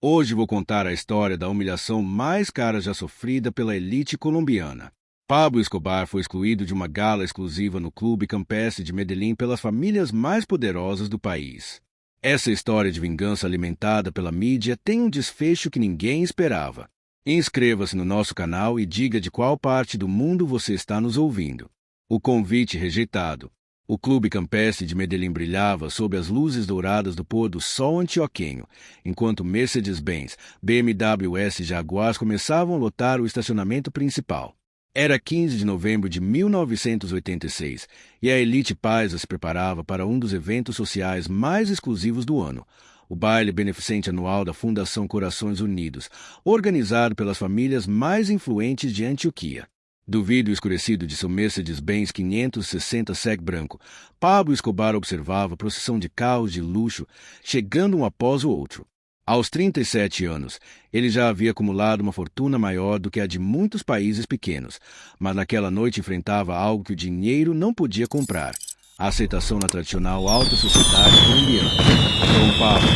Hoje vou contar a história da humilhação mais cara já sofrida pela elite colombiana. Pablo Escobar foi excluído de uma gala exclusiva no Clube Campestre de Medellín pelas famílias mais poderosas do país. Essa história de vingança alimentada pela mídia tem um desfecho que ninguém esperava. Inscreva-se no nosso canal e diga de qual parte do mundo você está nos ouvindo. O convite rejeitado. O Clube Campestre de Medellín brilhava sob as luzes douradas do pôr do sol antioquenho, enquanto Mercedes-Benz, BMWs e Jaguars começavam a lotar o estacionamento principal. Era 15 de novembro de 1986 e a elite paisa se preparava para um dos eventos sociais mais exclusivos do ano, o baile beneficente anual da Fundação Corações Unidos, organizado pelas famílias mais influentes de Antioquia. Do vidro escurecido de seu Mercedes-Benz 560 SEC branco, Pablo Escobar observava a procissão de carros de luxo, chegando um após o outro. Aos 37 anos, ele já havia acumulado uma fortuna maior do que a de muitos países pequenos, mas naquela noite enfrentava algo que o dinheiro não podia comprar: a aceitação na tradicional alta sociedade colombiana. Dom Pablo,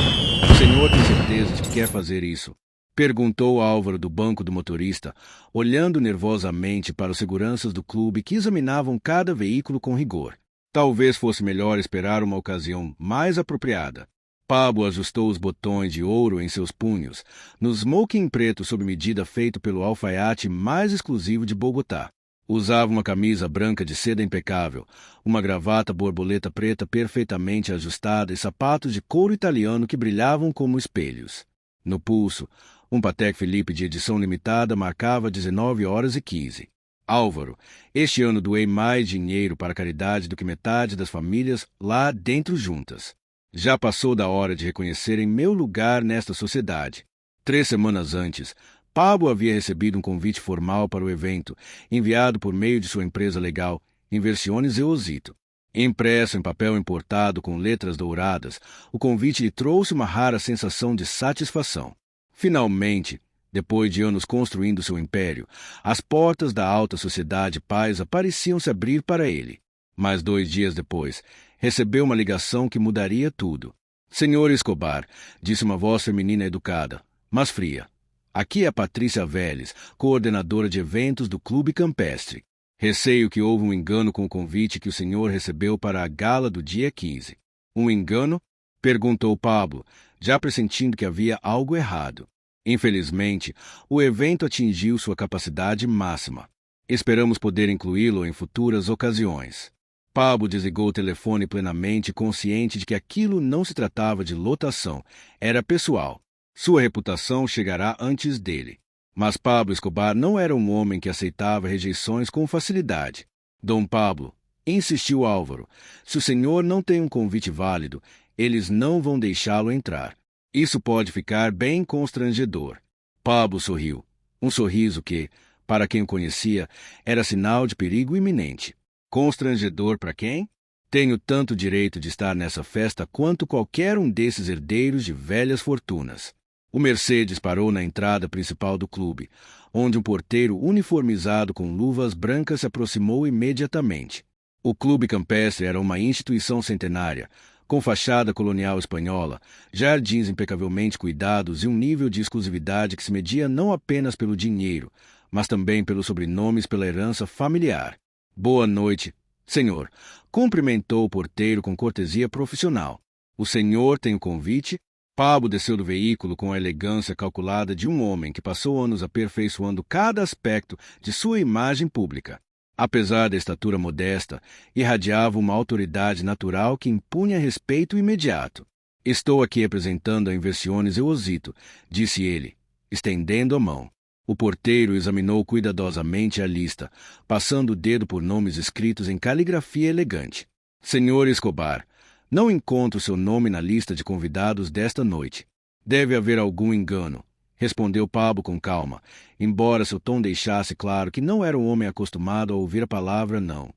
o senhor tem certeza de que quer fazer isso? Perguntou Álvaro do banco do motorista, olhando nervosamente para os seguranças do clube que examinavam cada veículo com rigor. Talvez fosse melhor esperar uma ocasião mais apropriada. Pablo ajustou os botões de ouro em seus punhos, no smoking preto sob medida feito pelo alfaiate mais exclusivo de Bogotá. Usava uma camisa branca de seda impecável, uma gravata borboleta preta perfeitamente ajustada e sapatos de couro italiano que brilhavam como espelhos. No pulso, um Patek Philippe de edição limitada marcava 19h15. Álvaro, este ano doei mais dinheiro para a caridade do que metade das famílias lá dentro juntas. Já passou da hora de reconhecerem meu lugar nesta sociedade. 3 semanas antes, Pablo havia recebido um convite formal para o evento, enviado por meio de sua empresa legal, Inversiones Eosito. Impresso em papel importado com letras douradas, o convite lhe trouxe uma rara sensação de satisfação. Finalmente, depois de anos construindo seu império, as portas da alta sociedade paisa pareciam se abrir para ele. Mas 2 dias depois, recebeu uma ligação que mudaria tudo. Senhor Escobar, disse uma voz feminina educada, mas fria. Aqui é a Patrícia Vélez, coordenadora de eventos do Clube Campestre. Receio que houve um engano com o convite que o senhor recebeu para a gala do dia 15. Um engano? Perguntou Pablo, já pressentindo que havia algo errado. Infelizmente, o evento atingiu sua capacidade máxima. Esperamos poder incluí-lo em futuras ocasiões. Pablo desligou o telefone plenamente consciente de que aquilo não se tratava de lotação, era pessoal. Sua reputação chegará antes dele. Mas Pablo Escobar não era um homem que aceitava rejeições com facilidade. Dom Pablo, insistiu Álvaro, se o senhor não tem um convite válido, eles não vão deixá-lo entrar. Isso pode ficar bem constrangedor. Pablo sorriu. Um sorriso que, para quem o conhecia, era sinal de perigo iminente. Constrangedor para quem? Tenho tanto direito de estar nessa festa quanto qualquer um desses herdeiros de velhas fortunas. O Mercedes parou na entrada principal do clube, onde um porteiro uniformizado com luvas brancas se aproximou imediatamente. O Clube Campestre era uma instituição centenária, com fachada colonial espanhola, jardins impecavelmente cuidados e um nível de exclusividade que se media não apenas pelo dinheiro, mas também pelos sobrenomes pela herança familiar. Boa noite, senhor, cumprimentou o porteiro com cortesia profissional. O senhor tem o convite? Pablo desceu do veículo com a elegância calculada de um homem que passou anos aperfeiçoando cada aspecto de sua imagem pública. Apesar da estatura modesta, irradiava uma autoridade natural que impunha respeito imediato. Estou aqui representando a Inversiones Eosito, disse ele, estendendo a mão. O porteiro examinou cuidadosamente a lista, passando o dedo por nomes escritos em caligrafia elegante. Senhor Escobar, não encontro seu nome na lista de convidados desta noite. Deve haver algum engano, respondeu Pablo com calma, embora seu tom deixasse claro que não era um homem acostumado a ouvir a palavra não.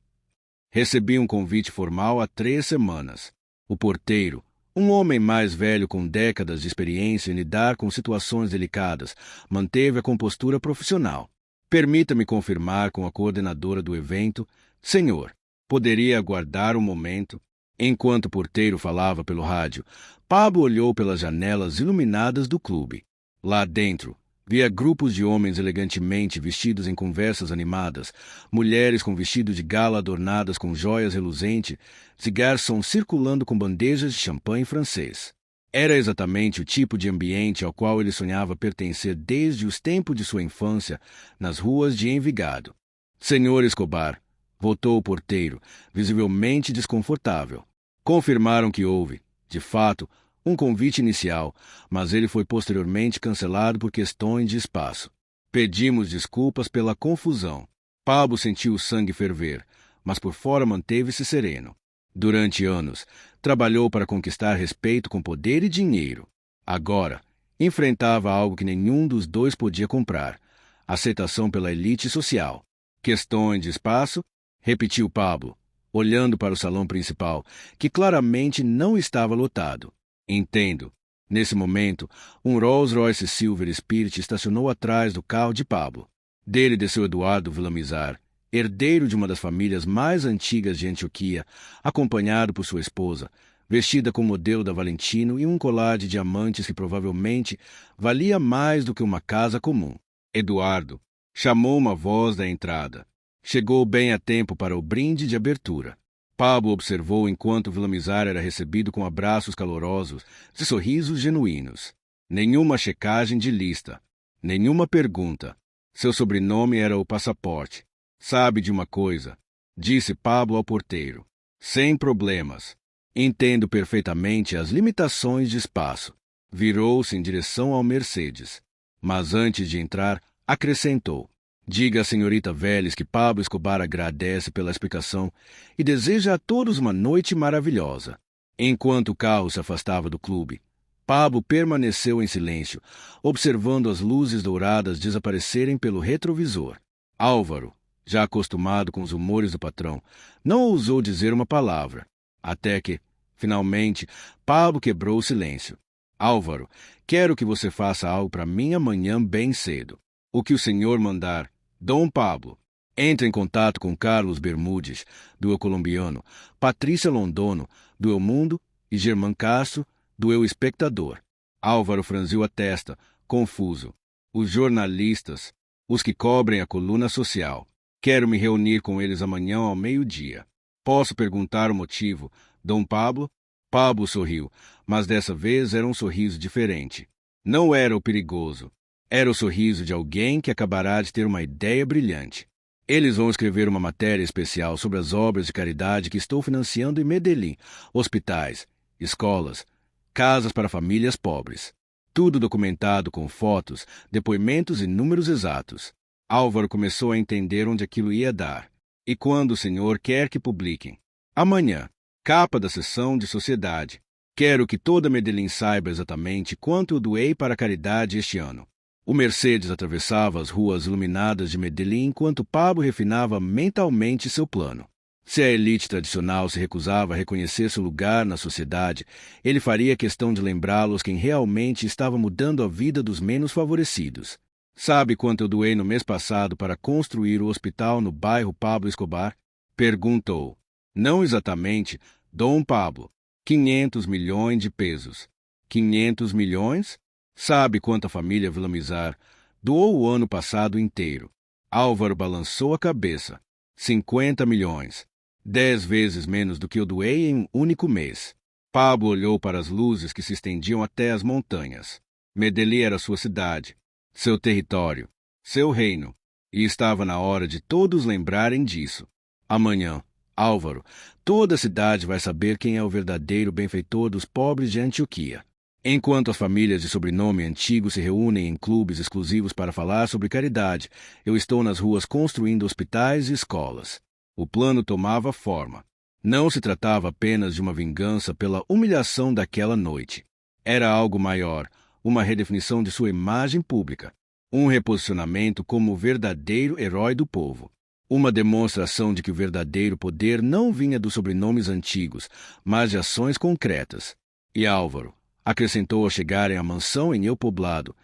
Recebi um convite formal há 3 semanas. O porteiro, um homem mais velho com décadas de experiência em lidar com situações delicadas, manteve a compostura profissional. Permita-me confirmar com a coordenadora do evento, senhor, poderia aguardar um momento? Enquanto o porteiro falava pelo rádio, Pablo olhou pelas janelas iluminadas do clube. Lá dentro, via grupos de homens elegantemente vestidos em conversas animadas, mulheres com vestido de gala adornadas com joias reluzentes e garçons circulando com bandejas de champanhe francês. Era exatamente o tipo de ambiente ao qual ele sonhava pertencer desde os tempos de sua infância nas ruas de Envigado. Senhor Escobar, voltou o porteiro, visivelmente desconfortável. Confirmaram que houve, de fato, um convite inicial, mas ele foi posteriormente cancelado por questões de espaço. Pedimos desculpas pela confusão. Pablo sentiu o sangue ferver, mas por fora manteve-se sereno. Durante anos, trabalhou para conquistar respeito com poder e dinheiro. Agora, enfrentava algo que nenhum dos dois podia comprar: aceitação pela elite social. Questões de espaço? Repetiu Pablo, olhando para o salão principal, que claramente não estava lotado. Entendo. Nesse momento, um Rolls-Royce Silver Spirit estacionou atrás do carro de Pablo. Dele desceu Eduardo Villamizar, herdeiro de uma das famílias mais antigas de Antioquia, acompanhado por sua esposa, vestida com o modelo da Valentino e um colar de diamantes que provavelmente valia mais do que uma casa comum. Eduardo chamou uma voz da entrada. Chegou bem a tempo para o brinde de abertura. Pablo observou enquanto Villamizar era recebido com abraços calorosos e sorrisos genuínos. Nenhuma checagem de lista, nenhuma pergunta. Seu sobrenome era o passaporte. Sabe de uma coisa? Disse Pablo ao porteiro. Sem problemas. Entendo perfeitamente as limitações de espaço. Virou-se em direção ao Mercedes. Mas antes de entrar, acrescentou: diga à senhorita Vélez que Pablo Escobar agradece pela explicação e deseja a todos uma noite maravilhosa. Enquanto o carro se afastava do clube, Pablo permaneceu em silêncio, observando as luzes douradas desaparecerem pelo retrovisor. Álvaro, já acostumado com os humores do patrão, não ousou dizer uma palavra, até que, finalmente, Pablo quebrou o silêncio. Álvaro, quero que você faça algo para mim amanhã bem cedo. O que o senhor mandar. Dom Pablo, entre em contato com Carlos Bermudes, do El Colombiano, Patrícia Londono, do El Mundo, e Germán Castro, do El Espectador. Álvaro franziu a testa, confuso. Os jornalistas, os que cobrem a coluna social. Quero me reunir com eles amanhã ao meio-dia. Posso perguntar o motivo, Dom Pablo? Pablo sorriu, mas dessa vez era um sorriso diferente. Não era o perigoso. Era o sorriso de alguém que acabará de ter uma ideia brilhante. Eles vão escrever uma matéria especial sobre as obras de caridade que estou financiando em Medellín, hospitais, escolas, casas para famílias pobres. Tudo documentado com fotos, depoimentos e números exatos. Álvaro começou a entender onde aquilo ia dar. E quando o senhor quer que publiquem? Amanhã. Capa da seção de sociedade. Quero que toda Medellín saiba exatamente quanto eu doei para a caridade este ano. O Mercedes atravessava as ruas iluminadas de Medellín enquanto Pablo refinava mentalmente seu plano. Se a elite tradicional se recusava a reconhecer seu lugar na sociedade, ele faria questão de lembrá-los quem realmente estava mudando a vida dos menos favorecidos. Sabe quanto eu doei no mês passado para construir o hospital no bairro Pablo Escobar? Perguntou. Não exatamente, Dom Pablo. 500 milhões de pesos. 500 milhões? Sabe quanto a família Villamizar doou o ano passado inteiro? Álvaro balançou a cabeça. 50 milhões. 10 vezes menos do que eu doei em um único mês. Pablo olhou para as luzes que se estendiam até as montanhas. Medellín era sua cidade, seu território, seu reino, e estava na hora de todos lembrarem disso. Amanhã, Álvaro, toda a cidade vai saber quem é o verdadeiro benfeitor dos pobres de Antioquia. Enquanto as famílias de sobrenome antigo se reúnem em clubes exclusivos para falar sobre caridade, eu estou nas ruas construindo hospitais e escolas. O plano tomava forma. Não se tratava apenas de uma vingança pela humilhação daquela noite. Era algo maior, uma redefinição de sua imagem pública, um reposicionamento como o verdadeiro herói do povo. Uma demonstração de que o verdadeiro poder não vinha dos sobrenomes antigos, mas de ações concretas. E Álvaro acrescentou ao chegarem à mansão em El Poblado: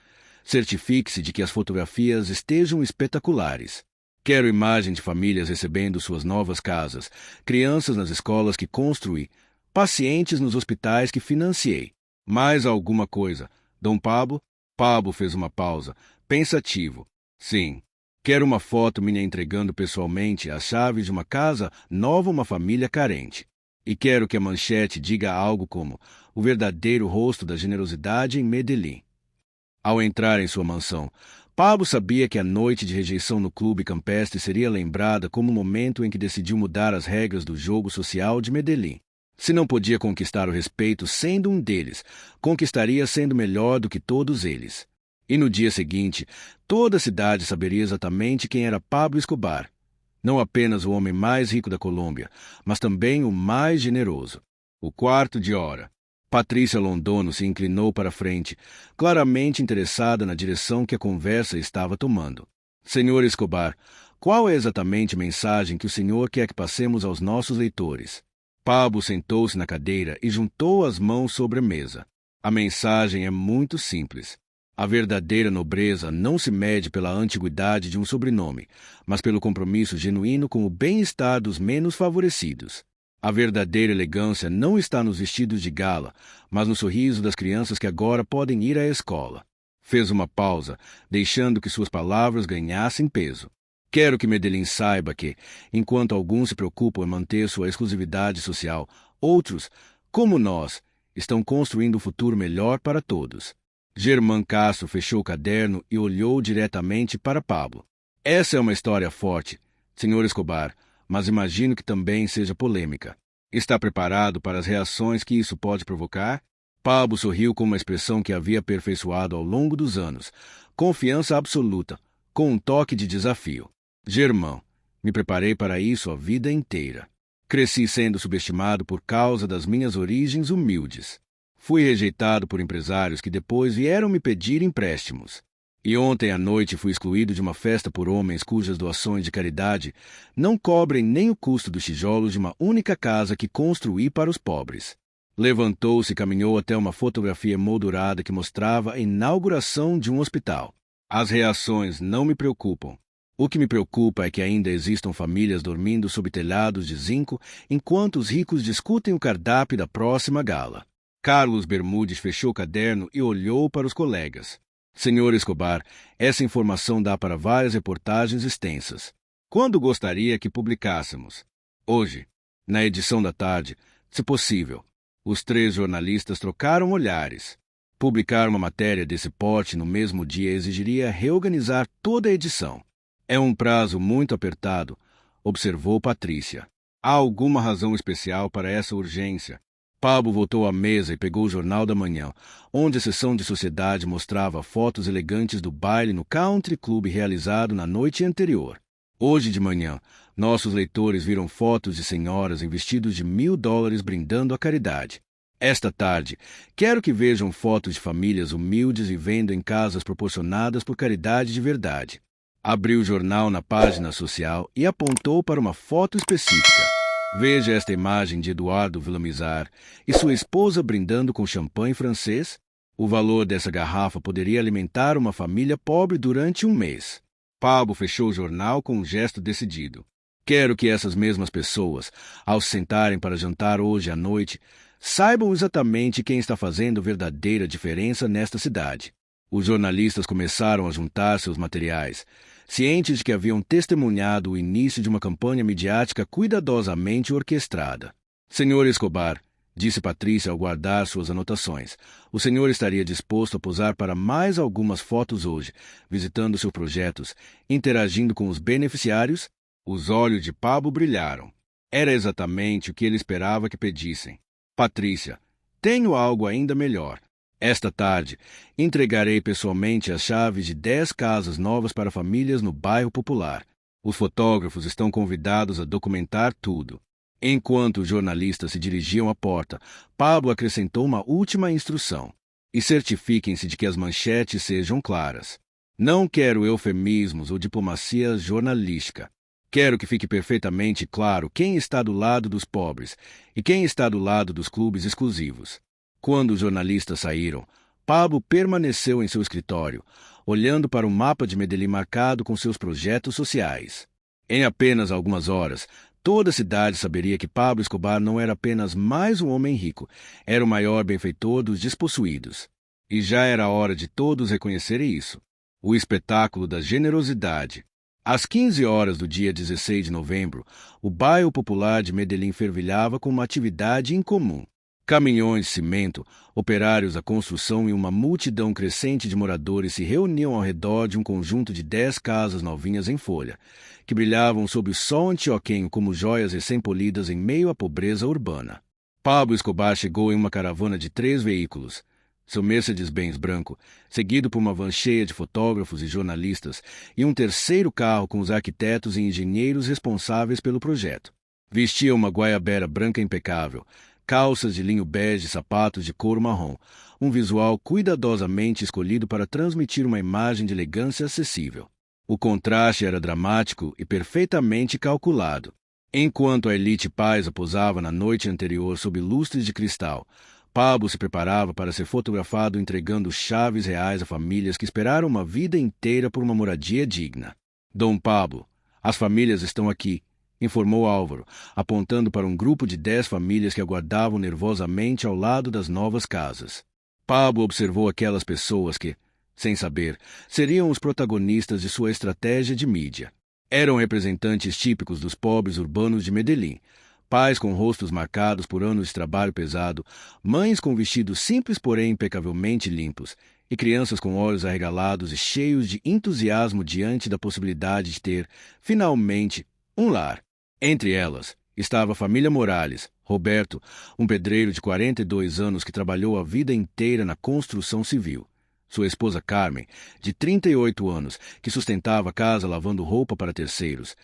certifique-se de que as fotografias estejam espetaculares. Quero imagem de famílias recebendo suas novas casas, crianças nas escolas que construí, pacientes nos hospitais que financiei. Mais alguma coisa, Dom Pablo? Pablo fez uma pausa, pensativo. Sim, quero uma foto minha entregando pessoalmente as chaves de uma casa nova a uma família carente. E quero que a manchete diga algo como o verdadeiro rosto da generosidade em Medellín. Ao entrar em sua mansão, Pablo sabia que a noite de rejeição no clube campestre seria lembrada como o momento em que decidiu mudar as regras do jogo social de Medellín. Se não podia conquistar o respeito sendo um deles, conquistaria sendo melhor do que todos eles. E no dia seguinte, toda a cidade saberia exatamente quem era Pablo Escobar. Não apenas o homem mais rico da Colômbia, mas também o mais generoso. O quarto de hora. Patrícia Londono se inclinou para a frente, claramente interessada na direção que a conversa estava tomando. Senhor Escobar, qual é exatamente a mensagem que o senhor quer que passemos aos nossos leitores? Pablo sentou-se na cadeira e juntou as mãos sobre a mesa. A mensagem é muito simples. A verdadeira nobreza não se mede pela antiguidade de um sobrenome, mas pelo compromisso genuíno com o bem-estar dos menos favorecidos. A verdadeira elegância não está nos vestidos de gala, mas no sorriso das crianças que agora podem ir à escola. Fez uma pausa, deixando que suas palavras ganhassem peso. Quero que Medellín saiba que, enquanto alguns se preocupam em manter sua exclusividade social, outros, como nós, estão construindo um futuro melhor para todos. Germán Castro fechou o caderno e olhou diretamente para Pablo. Essa é uma história forte, Sr. Escobar, mas imagino que também seja polêmica. Está preparado para as reações que isso pode provocar? Pablo sorriu com uma expressão que havia aperfeiçoado ao longo dos anos. Confiança absoluta, com um toque de desafio. Germán, me preparei para isso a vida inteira. Cresci sendo subestimado por causa das minhas origens humildes. Fui rejeitado por empresários que depois vieram me pedir empréstimos. E ontem à noite fui excluído de uma festa por homens cujas doações de caridade não cobrem nem o custo dos tijolos de uma única casa que construí para os pobres. Levantou-se e caminhou até uma fotografia moldurada que mostrava a inauguração de um hospital. As reações não me preocupam. O que me preocupa é que ainda existam famílias dormindo sob telhados de zinco enquanto os ricos discutem o cardápio da próxima gala. Carlos Bermudes fechou o caderno e olhou para os colegas. Senhor Escobar, essa informação dá para várias reportagens extensas. Quando gostaria que publicássemos? Hoje, na edição da tarde, se possível. Os 3 jornalistas trocaram olhares. Publicar uma matéria desse porte no mesmo dia exigiria reorganizar toda a edição. É um prazo muito apertado, observou Patrícia. Há alguma razão especial para essa urgência? Pablo voltou à mesa e pegou o Jornal da Manhã, onde a seção de sociedade mostrava fotos elegantes do baile no Country Club realizado na noite anterior. Hoje de manhã, nossos leitores viram fotos de senhoras em vestidos de $1.000 brindando a caridade. Esta tarde, quero que vejam fotos de famílias humildes vivendo em casas proporcionadas por caridade de verdade. Abriu o jornal na página social e apontou para uma foto específica. Veja esta imagem de Eduardo Villamizar e sua esposa brindando com champanhe francês. O valor dessa garrafa poderia alimentar uma família pobre durante um mês. Pablo fechou o jornal com um gesto decidido. Quero que essas mesmas pessoas, ao se sentarem para jantar hoje à noite, saibam exatamente quem está fazendo verdadeira diferença nesta cidade. Os jornalistas começaram a juntar seus materiais, cientes de que haviam testemunhado o início de uma campanha midiática cuidadosamente orquestrada. Senhor Escobar, disse Patrícia ao guardar suas anotações, o senhor estaria disposto a posar para mais algumas fotos hoje, visitando seus projetos, interagindo com os beneficiários? Os olhos de Pablo brilharam. Era exatamente o que ele esperava que pedissem. Patrícia, tenho algo ainda melhor. Esta tarde, entregarei pessoalmente as chaves de 10 casas novas para famílias no bairro Popular. Os fotógrafos estão convidados a documentar tudo. Enquanto os jornalistas se dirigiam à porta, Pablo acrescentou uma última instrução. E certifiquem-se de que as manchetes sejam claras. Não quero eufemismos ou diplomacia jornalística. Quero que fique perfeitamente claro quem está do lado dos pobres e quem está do lado dos clubes exclusivos. Quando os jornalistas saíram, Pablo permaneceu em seu escritório, olhando para o mapa de Medellín marcado com seus projetos sociais. Em apenas algumas horas, toda a cidade saberia que Pablo Escobar não era apenas mais um homem rico, era o maior benfeitor dos despossuídos. E já era hora de todos reconhecerem isso. O espetáculo da generosidade. Às 15 horas do dia 16 de novembro, o bairro popular de Medellín fervilhava com uma atividade incomum. Caminhões de cimento, operários da construção e uma multidão crescente de moradores se reuniam ao redor de um conjunto de 10 casas novinhas em folha, que brilhavam sob o sol antioquenho como joias recém-polidas em meio à pobreza urbana. Pablo Escobar chegou em uma caravana de 3 veículos. Seu Mercedes-Benz branco, seguido por uma van cheia de fotógrafos e jornalistas, e um terceiro carro com os arquitetos e engenheiros responsáveis pelo projeto. Vestia uma guaiabera branca impecável, calças de linho bege e sapatos de couro marrom, um visual cuidadosamente escolhido para transmitir uma imagem de elegância acessível. O contraste era dramático e perfeitamente calculado. Enquanto a elite paisa posava na noite anterior sob lustres de cristal, Pablo se preparava para ser fotografado entregando chaves reais a famílias que esperaram uma vida inteira por uma moradia digna. Dom Pablo, as famílias estão aqui, informou Álvaro, apontando para um grupo de 10 famílias que aguardavam nervosamente ao lado das novas casas. Pablo observou aquelas pessoas que, sem saber, seriam os protagonistas de sua estratégia de mídia. Eram representantes típicos dos pobres urbanos de Medellín, pais com rostos marcados por anos de trabalho pesado, mães com vestidos simples porém impecavelmente limpos, e crianças com olhos arregalados e cheios de entusiasmo diante da possibilidade de ter, finalmente, um lar. Entre elas estava a família Morales, Roberto, um pedreiro de 42 anos que trabalhou a vida inteira na construção civil. Sua esposa Carmen, de 38 anos, que sustentava a casa lavando roupa para terceiros.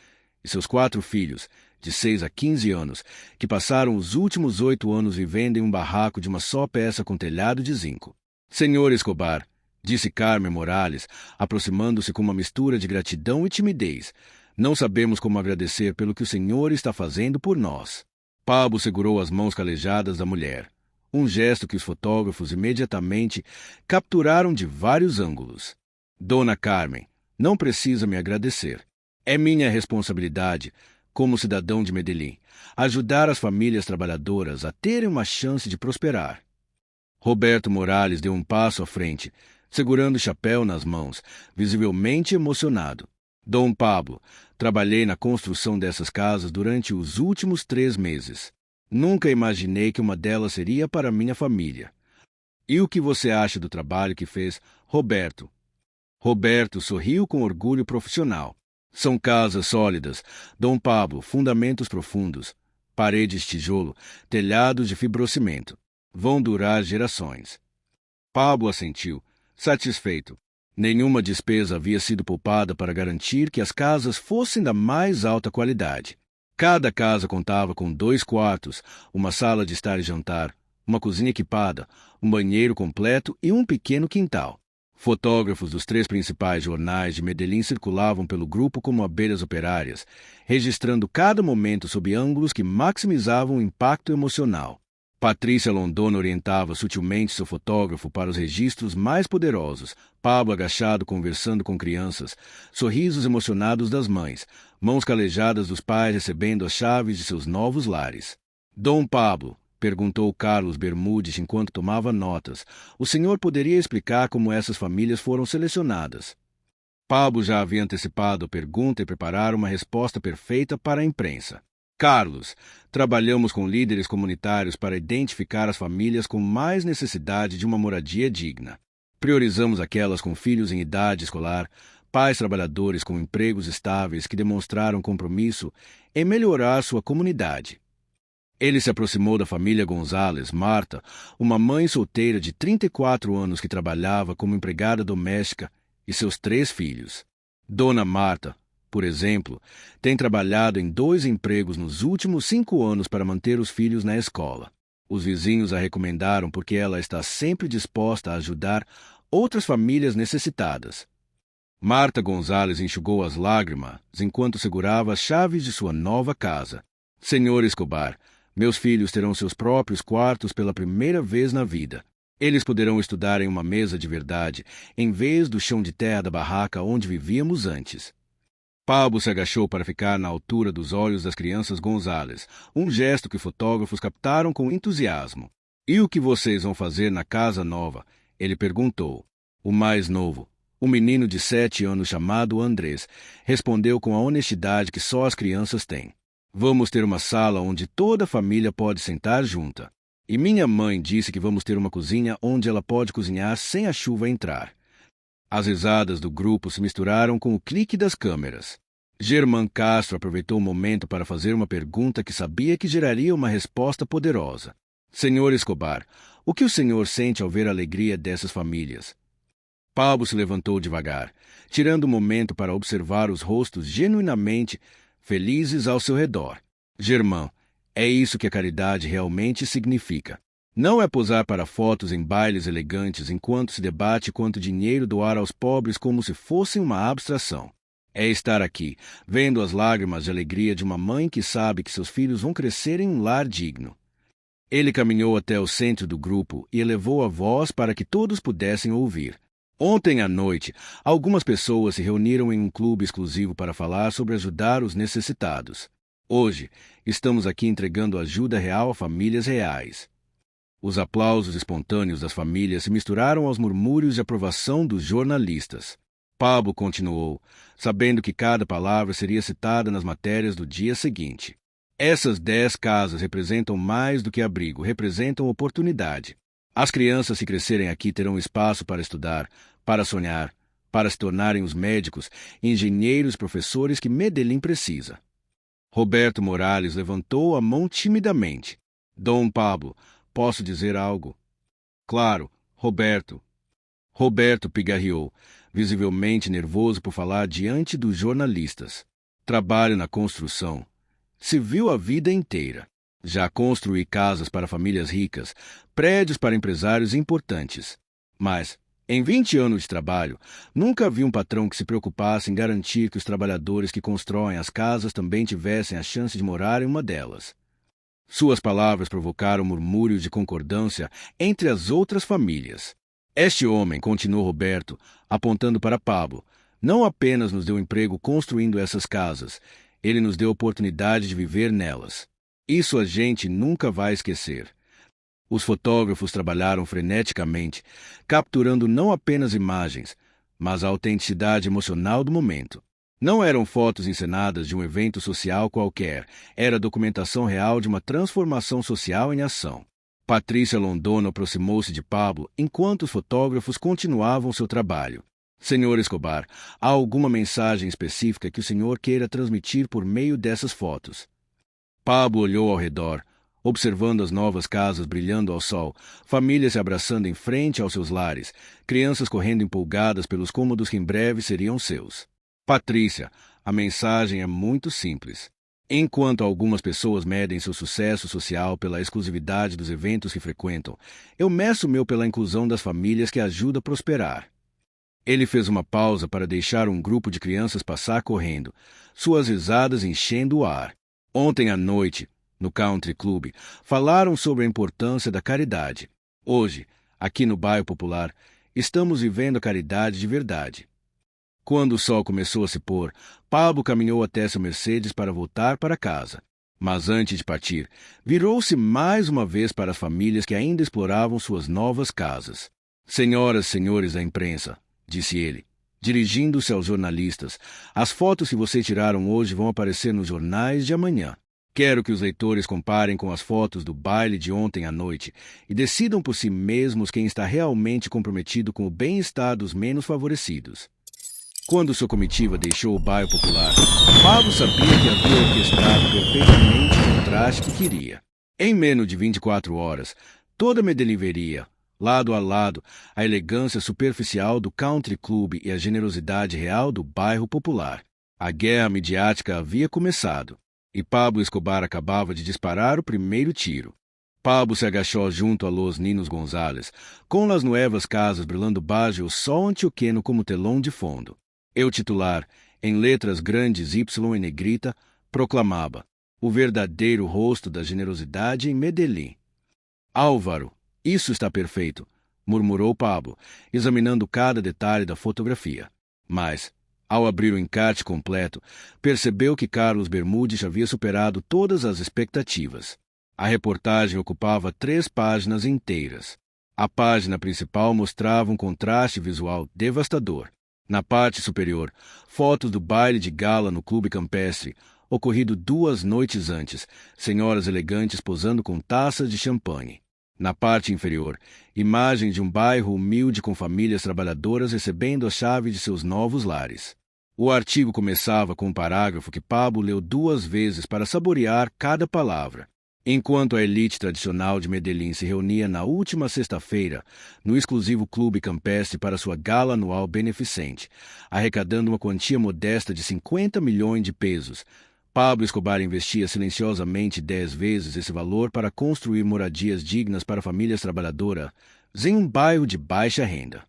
E seus 4 filhos, de 6 a 15 anos, que passaram os últimos 8 anos vivendo em um barraco de uma só peça com telhado de zinco. Senhor Escobar, disse Carmen Morales, aproximando-se com uma mistura de gratidão e timidez, não sabemos como agradecer pelo que o senhor está fazendo por nós. Pablo segurou as mãos calejadas da mulher, um gesto que os fotógrafos imediatamente capturaram de vários ângulos. Dona Carmen, não precisa me agradecer. É minha responsabilidade, como cidadão de Medellín, ajudar as famílias trabalhadoras a terem uma chance de prosperar. Roberto Morales deu um passo à frente, segurando o chapéu nas mãos, visivelmente emocionado. Dom Pablo, trabalhei na construção dessas casas durante os últimos 3 meses. Nunca imaginei que uma delas seria para minha família. E o que você acha do trabalho que fez, Roberto? Roberto sorriu com orgulho profissional. São casas sólidas, Dom Pablo, fundamentos profundos, paredes de tijolo, telhados de fibrocimento. Vão durar gerações. Pablo assentiu, satisfeito. Nenhuma despesa havia sido poupada para garantir que as casas fossem da mais alta qualidade. Cada casa contava com 2 quartos, uma sala de estar e jantar, uma cozinha equipada, um banheiro completo e um pequeno quintal. Fotógrafos dos 3 principais jornais de Medellín circulavam pelo grupo como abelhas operárias, registrando cada momento sob ângulos que maximizavam o impacto emocional. Patrícia Londona orientava sutilmente seu fotógrafo para os registros mais poderosos, Pablo agachado conversando com crianças, sorrisos emocionados das mães, mãos calejadas dos pais recebendo as chaves de seus novos lares. Dom Pablo, perguntou Carlos Bermudes enquanto tomava notas, o senhor poderia explicar como essas famílias foram selecionadas? Pablo já havia antecipado a pergunta e preparara uma resposta perfeita para a imprensa. Carlos, trabalhamos com líderes comunitários para identificar as famílias com mais necessidade de uma moradia digna. Priorizamos aquelas com filhos em idade escolar, pais trabalhadores com empregos estáveis que demonstraram compromisso em melhorar sua comunidade. Ele se aproximou da família Gonzalez, Marta, uma mãe solteira de 34 anos que trabalhava como empregada doméstica, e seus 3 filhos. Dona Marta, por exemplo, tem trabalhado em 2 empregos nos últimos 5 anos para manter os filhos na escola. Os vizinhos a recomendaram porque ela está sempre disposta a ajudar outras famílias necessitadas. Marta Gonzalez enxugou as lágrimas enquanto segurava as chaves de sua nova casa. Senhor Escobar, meus filhos terão seus próprios quartos pela primeira vez na vida. Eles poderão estudar em uma mesa de verdade, em vez do chão de terra da barraca onde vivíamos antes. Pablo se agachou para ficar na altura dos olhos das crianças Gonzalez, um gesto que fotógrafos captaram com entusiasmo. E o que vocês vão fazer na casa nova? Ele perguntou. O mais novo, um menino de 7 anos chamado Andrés, respondeu com a honestidade que só as crianças têm. Vamos ter uma sala onde toda a família pode sentar junta. E minha mãe disse que vamos ter uma cozinha onde ela pode cozinhar sem a chuva entrar. As risadas do grupo se misturaram com o clique das câmeras. Germán Castro aproveitou o momento para fazer uma pergunta que sabia que geraria uma resposta poderosa. Senhor Escobar, o que o senhor sente ao ver a alegria dessas famílias? Pablo se levantou devagar, tirando um momento para observar os rostos genuinamente felizes ao seu redor. Germán, é isso que a caridade realmente significa. Não é posar para fotos em bailes elegantes enquanto se debate quanto dinheiro doar aos pobres como se fossem uma abstração. É estar aqui, vendo as lágrimas de alegria de uma mãe que sabe que seus filhos vão crescer em um lar digno. Ele caminhou até o centro do grupo e elevou a voz para que todos pudessem ouvir. Ontem à noite, algumas pessoas se reuniram em um clube exclusivo para falar sobre ajudar os necessitados. Hoje, estamos aqui entregando ajuda real a famílias reais. Os aplausos espontâneos das famílias se misturaram aos murmúrios de aprovação dos jornalistas. Pablo continuou, sabendo que cada palavra seria citada nas matérias do dia seguinte. Essas 10 casas representam mais do que abrigo, representam oportunidade. As crianças, se crescerem aqui, terão espaço para estudar, para sonhar, para se tornarem os médicos, engenheiros e professores que Medellín precisa. Roberto Morales levantou a mão timidamente. Dom Pablo, posso dizer algo? Claro, Roberto. Roberto pigarreou, visivelmente nervoso por falar diante dos jornalistas. Trabalho na construção. Se viu a vida inteira. Já construí casas para famílias ricas, prédios para empresários importantes. Mas, em 20 anos de trabalho, nunca vi um patrão que se preocupasse em garantir que os trabalhadores que constroem as casas também tivessem a chance de morar em uma delas. Suas palavras provocaram murmúrios de concordância entre as outras famílias. Este homem, continuou Roberto, apontando para Pablo, não apenas nos deu emprego construindo essas casas, ele nos deu a oportunidade de viver nelas. Isso a gente nunca vai esquecer. Os fotógrafos trabalharam freneticamente, capturando não apenas imagens, mas a autenticidade emocional do momento. Não eram fotos encenadas de um evento social qualquer, era documentação real de uma transformação social em ação. Patrícia Londono aproximou-se de Pablo enquanto os fotógrafos continuavam seu trabalho. Senhor Escobar, há alguma mensagem específica que o senhor queira transmitir por meio dessas fotos? Pablo olhou ao redor, observando as novas casas brilhando ao sol, famílias se abraçando em frente aos seus lares, crianças correndo empolgadas pelos cômodos que em breve seriam seus. Patrícia, a mensagem é muito simples. Enquanto algumas pessoas medem seu sucesso social pela exclusividade dos eventos que frequentam, eu meço o meu pela inclusão das famílias que ajudam a prosperar. Ele fez uma pausa para deixar um grupo de crianças passar correndo, suas risadas enchendo o ar. Ontem à noite, no Country Club, falaram sobre a importância da caridade. Hoje, aqui no bairro Popular, estamos vivendo a caridade de verdade. Quando o sol começou a se pôr, Pablo caminhou até seu Mercedes para voltar para casa. Mas antes de partir, virou-se mais uma vez para as famílias que ainda exploravam suas novas casas. Senhoras e senhores da imprensa, disse ele, dirigindo-se aos jornalistas, as fotos que vocês tiraram hoje vão aparecer nos jornais de amanhã. Quero que os leitores comparem com as fotos do baile de ontem à noite e decidam por si mesmos quem está realmente comprometido com o bem-estar dos menos favorecidos. Quando sua comitiva deixou o bairro Popular, Pablo sabia que havia orquestrado perfeitamente o contraste que queria. Em menos de 24 horas, toda Medellín veria, lado a lado, a elegância superficial do Country Club e a generosidade real do bairro Popular. A guerra midiática havia começado, e Pablo Escobar acabava de disparar o primeiro tiro. Pablo se agachou junto a Los Ninos González, com as novas casas brilhando baixo o sol antioqueno como telão de fundo. E o titular, em letras grandes Y em negrita, proclamava: o verdadeiro rosto da generosidade em Medellín. Álvaro, isso está perfeito, murmurou Pablo, examinando cada detalhe da fotografia. Mas, ao abrir o encarte completo, percebeu que Carlos Bermúdez havia superado todas as expectativas. A reportagem ocupava 3 páginas inteiras. A página principal mostrava um contraste visual devastador. Na parte superior, fotos do baile de gala no clube campestre, ocorrido 2 noites antes, senhoras elegantes posando com taças de champanhe. Na parte inferior, imagem de um bairro humilde com famílias trabalhadoras recebendo a chave de seus novos lares. O artigo começava com um parágrafo que Pablo leu 2 vezes para saborear cada palavra. Enquanto a elite tradicional de Medellín se reunia na última sexta-feira no exclusivo clube campestre para sua gala anual beneficente, arrecadando uma quantia modesta de 50 milhões de pesos, Pablo Escobar investia silenciosamente 10 vezes esse valor para construir moradias dignas para famílias trabalhadoras em um bairro de baixa renda.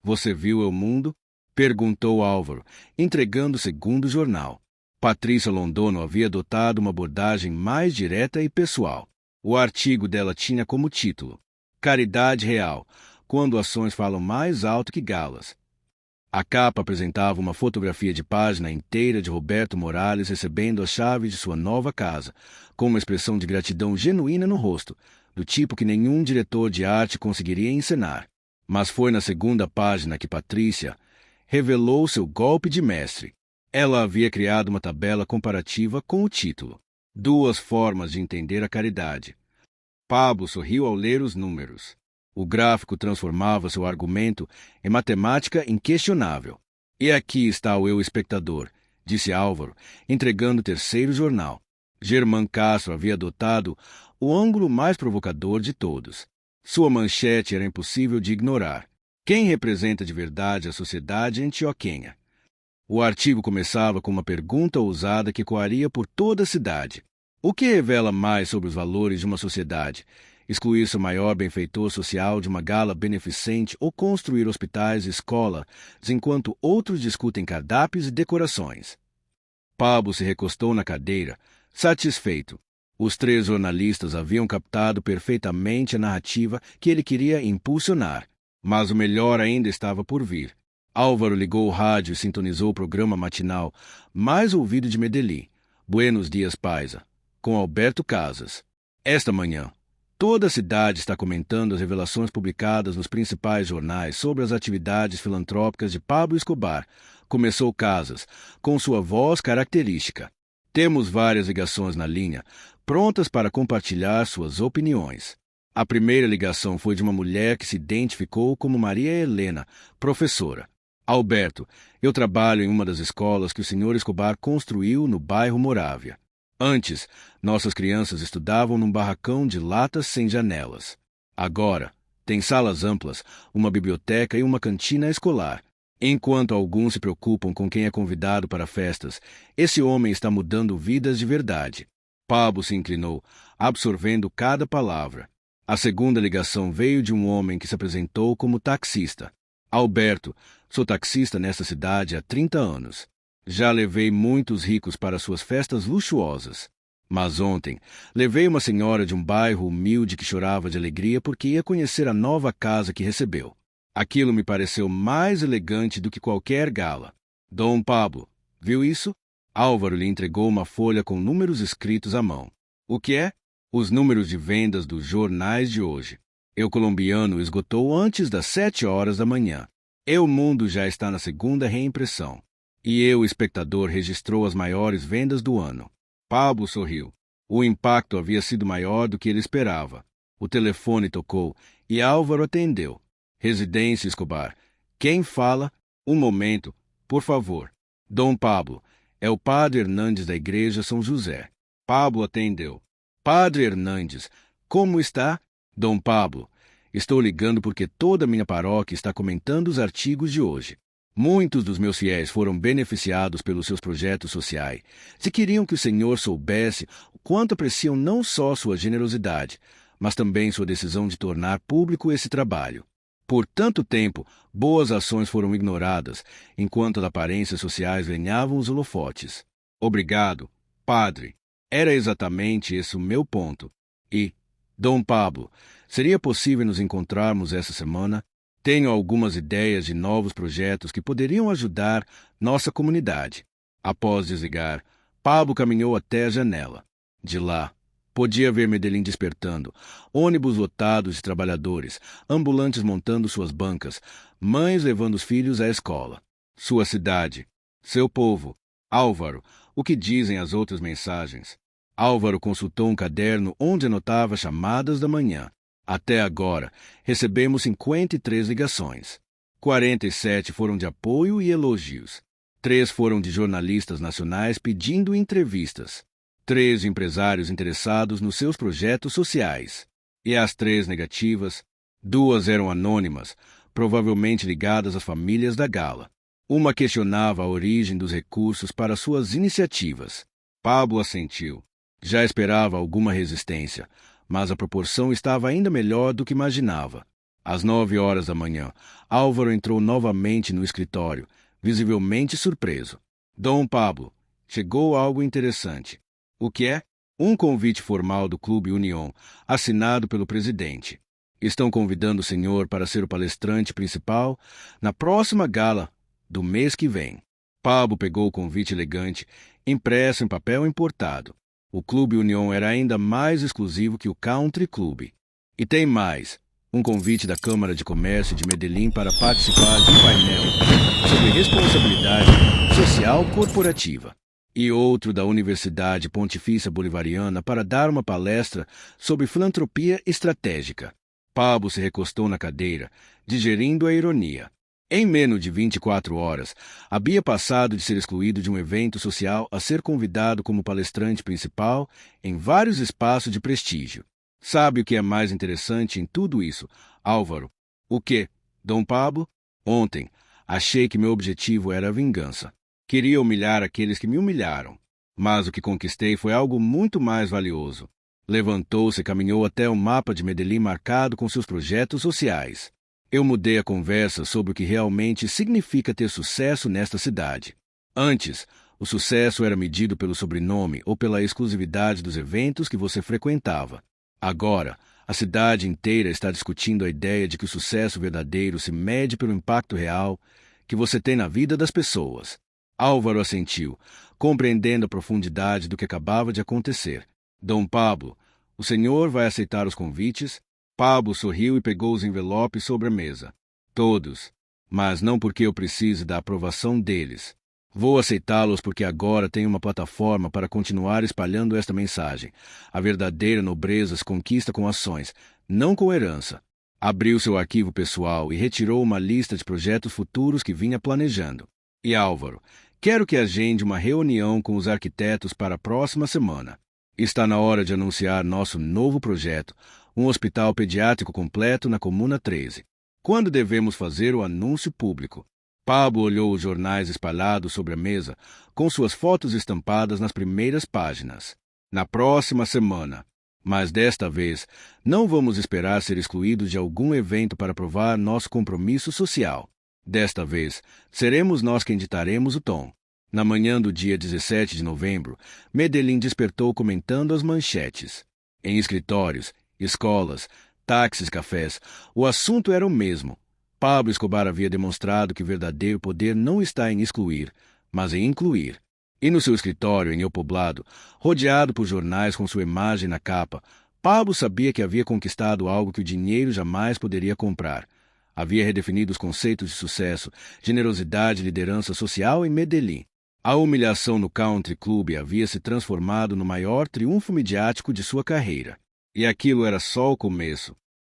Você viu El Mundo? Perguntou Álvaro, entregando o segundo jornal. Patrícia Londono havia adotado uma abordagem mais direta e pessoal. O artigo dela tinha como título Caridade Real, quando ações falam mais alto que galas. A capa apresentava uma fotografia de página inteira de Roberto Morales recebendo a chave de sua nova casa, com uma expressão de gratidão genuína no rosto, do tipo que nenhum diretor de arte conseguiria encenar. Mas foi na segunda página que Patrícia revelou seu golpe de mestre. Ela havia criado uma tabela comparativa com o título 2 formas de entender a caridade. Pablo sorriu ao ler os números. O gráfico transformava seu argumento em matemática inquestionável. E aqui está o eu espectador, disse Álvaro, entregando o terceiro jornal. Germán Castro havia adotado o ângulo mais provocador de todos. Sua manchete era impossível de ignorar. Quem representa de verdade a sociedade antioquenha? O artigo começava com uma pergunta ousada que ecoaria por toda a cidade. O que revela mais sobre os valores de uma sociedade? Excluir seu maior benfeitor social de uma gala beneficente ou construir hospitais e escolas, enquanto outros discutem cardápios e decorações? Pablo se recostou na cadeira, satisfeito. Os 3 jornalistas haviam captado perfeitamente a narrativa que ele queria impulsionar, mas o melhor ainda estava por vir. Álvaro ligou o rádio e sintonizou o programa matinal mais ouvido de Medellín, Buenos Dias Paisa, com Alberto Casas. Esta manhã, toda a cidade está comentando as revelações publicadas nos principais jornais sobre as atividades filantrópicas de Pablo Escobar, começou Casas, com sua voz característica. Temos várias ligações na linha, prontas para compartilhar suas opiniões. A primeira ligação foi de uma mulher que se identificou como Maria Helena, professora. Alberto, eu trabalho em uma das escolas que o Sr. Escobar construiu no bairro Morávia. Antes, nossas crianças estudavam num barracão de latas sem janelas. Agora, tem salas amplas, uma biblioteca e uma cantina escolar. Enquanto alguns se preocupam com quem é convidado para festas, esse homem está mudando vidas de verdade. Pablo se inclinou, absorvendo cada palavra. A segunda ligação veio de um homem que se apresentou como taxista. Alberto, sou taxista nesta cidade há 30 anos. Já levei muitos ricos para suas festas luxuosas. Mas ontem, levei uma senhora de um bairro humilde que chorava de alegria porque ia conhecer a nova casa que recebeu. Aquilo me pareceu mais elegante do que qualquer gala. Dom Pablo, viu isso? Álvaro lhe entregou uma folha com números escritos à mão. O que é? Os números de vendas dos jornais de hoje. El Colombiano esgotou antes das 7 horas da manhã. El Mundo já está na segunda reimpressão. E El Espectador registrou as maiores vendas do ano. Pablo sorriu. O impacto havia sido maior do que ele esperava. O telefone tocou e Álvaro atendeu. Residência Escobar. Quem fala? Um momento, por favor. Dom Pablo. É o padre Hernandes da Igreja São José. Pablo atendeu. Padre Hernandes, como está? Dom Pablo, estou ligando porque toda a minha paróquia está comentando os artigos de hoje. Muitos dos meus fiéis foram beneficiados pelos seus projetos sociais e queriam que o Senhor soubesse o quanto apreciam não só sua generosidade, mas também sua decisão de tornar público esse trabalho. Por tanto tempo, boas ações foram ignoradas, enquanto as aparências sociais ganhavam os holofotes. Obrigado, padre. Era exatamente esse o meu ponto. E, Dom Pablo, seria possível nos encontrarmos essa semana? Tenho algumas ideias de novos projetos que poderiam ajudar nossa comunidade. Após desligar, Pablo caminhou até a janela. De lá, Podia ver Medellín despertando, ônibus lotados de trabalhadores, ambulantes montando suas bancas, mães levando os filhos à escola. Sua cidade, seu povo. Álvaro, o que dizem as outras mensagens? Álvaro consultou um caderno onde anotava chamadas da manhã. Até agora, recebemos 53 ligações. 47 foram de apoio e elogios. 3 foram de jornalistas nacionais pedindo entrevistas. 3 empresários interessados nos seus projetos sociais. E as 3 negativas, 2 eram anônimas, provavelmente ligadas às famílias da Gala. Uma questionava a origem dos recursos para suas iniciativas. Pablo assentiu. Já esperava alguma resistência, mas a proporção estava ainda melhor do que imaginava. Às 9 horas da manhã, Álvaro entrou novamente no escritório, visivelmente surpreso. Dom Pablo, chegou algo interessante. O que é? Um convite formal do Clube União, assinado pelo presidente. Estão convidando o senhor para ser o palestrante principal na próxima gala do mês que vem. Pablo pegou o convite elegante, impresso em papel importado. O Clube União era ainda mais exclusivo que o Country Club. E tem mais, um convite da Câmara de Comércio de Medellín para participar de um painel sobre responsabilidade social corporativa. E outro da Universidade Pontifícia Bolivariana para dar uma palestra sobre filantropia estratégica. Pablo se recostou na cadeira, digerindo a ironia. Em menos de 24 horas, havia passado de ser excluído de um evento social a ser convidado como palestrante principal em vários espaços de prestígio. Sabe o que é mais interessante em tudo isso, Álvaro? O quê, Dom Pablo? Ontem, achei que meu objetivo era a vingança. Queria humilhar aqueles que me humilharam. Mas o que conquistei foi algo muito mais valioso. Levantou-se e caminhou até o mapa de Medellín marcado com seus projetos sociais. Eu mudei a conversa sobre o que realmente significa ter sucesso nesta cidade. Antes, o sucesso era medido pelo sobrenome ou pela exclusividade dos eventos que você frequentava. Agora, a cidade inteira está discutindo a ideia de que o sucesso verdadeiro se mede pelo impacto real que você tem na vida das pessoas. Álvaro assentiu, compreendendo a profundidade do que acabava de acontecer. Dom Pablo, o senhor vai aceitar os convites? Pablo sorriu e pegou os envelopes sobre a mesa. Todos, mas não porque eu precise da aprovação deles. Vou aceitá-los porque agora tenho uma plataforma para continuar espalhando esta mensagem. A verdadeira nobreza se conquista com ações, não com herança. Abriu seu arquivo pessoal e retirou uma lista de projetos futuros que vinha planejando. E Álvaro, quero que agende uma reunião com os arquitetos para a próxima semana. Está na hora de anunciar nosso novo projeto, um hospital pediátrico completo na Comuna 13. Quando devemos fazer o anúncio público? Pablo olhou os jornais espalhados sobre a mesa, com suas fotos estampadas nas primeiras páginas. Na próxima semana. Mas desta vez, não vamos esperar ser excluídos de algum evento para provar nosso compromisso social. Desta vez, seremos nós quem ditaremos o tom. Na manhã do dia 17 de novembro, Medellín despertou comentando as manchetes. Em escritórios, escolas, táxis, cafés, o assunto era o mesmo. Pablo Escobar havia demonstrado que o verdadeiro poder não está em excluir, mas em incluir. E no seu escritório, em El Poblado, rodeado por jornais com sua imagem na capa, Pablo sabia que havia conquistado algo que o dinheiro jamais poderia comprar. Havia redefinido os conceitos de sucesso, generosidade e liderança social em Medellín. A humilhação no Country Club havia se transformado no maior triunfo midiático de sua carreira. E aquilo era só o começo.